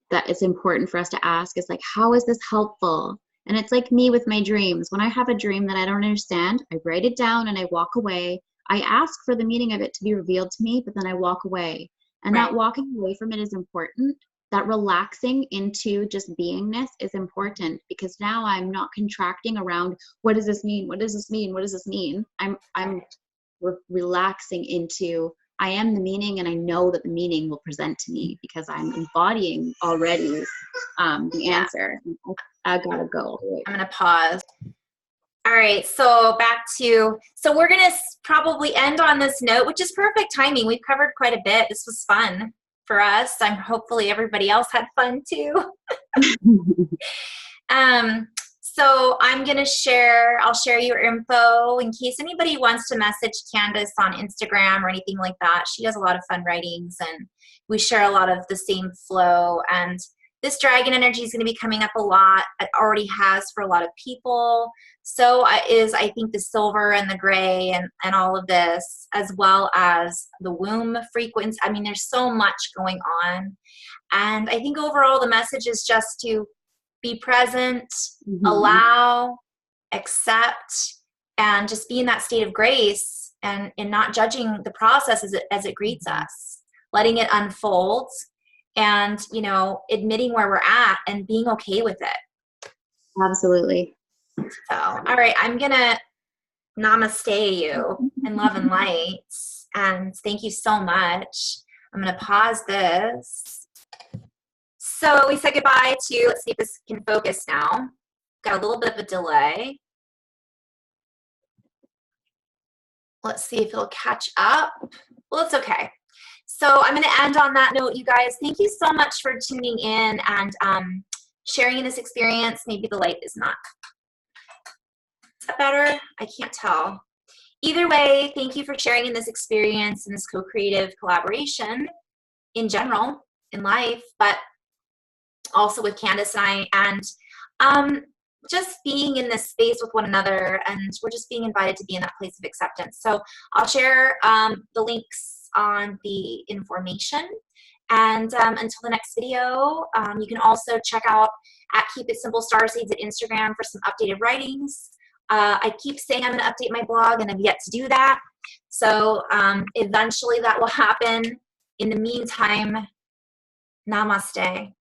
that is important for us to ask is like, how is this helpful? And it's like me with my dreams. When I have a dream that I don't understand, I write it down and I walk away. I ask for the meaning of it to be revealed to me, but then I walk away. And that walking away from it is important. That relaxing into just beingness is important, because now I'm not contracting around, what does this mean? What does this mean? What does this mean? I'm relaxing into, I am the meaning, and I know that the meaning will present to me because I'm embodying already the answer. I gotta go. I'm gonna pause. All right, so we're gonna probably end on this note, which is perfect timing. We've covered quite a bit. This was fun for us. Hopefully everybody else had fun too. So I'll share your info in case anybody wants to message Candace on Instagram or anything like that. She does a lot of fun writings and we share a lot of the same flow, and this dragon energy is going to be coming up a lot. It already has for a lot of people. So is, I think, the silver and the gray and all of this, as well as the womb frequency. I mean, there's so much going on. And I think overall the message is just to be present, allow, accept, and just be in that state of grace and not judging the process as it greets us, letting it unfold. And, you know, admitting where we're at and being okay with it. Absolutely. So, all right, I'm going to Namaste you in love and light. And thank you so much. I'm going to pause this. So we said goodbye to, let's see if this can focus now. Got a little bit of a delay. Let's see if it'll catch up. Well, it's okay. So I'm going to end on that note, you guys. Thank you so much for tuning in and sharing in this experience. Maybe the light is not. Is that better? I can't tell. Either way, thank you for sharing in this experience and this co-creative collaboration in general, in life, but also with Candace and I, and just being in this space with one another, and we're just being invited to be in that place of acceptance. So I'll share the links on the information, and until the next video, you can also check out at Keep It Simple Starseeds at Instagram for some updated writings. I keep saying I'm going to update my blog, and I've yet to do that. So eventually that will happen. In the meantime, namaste.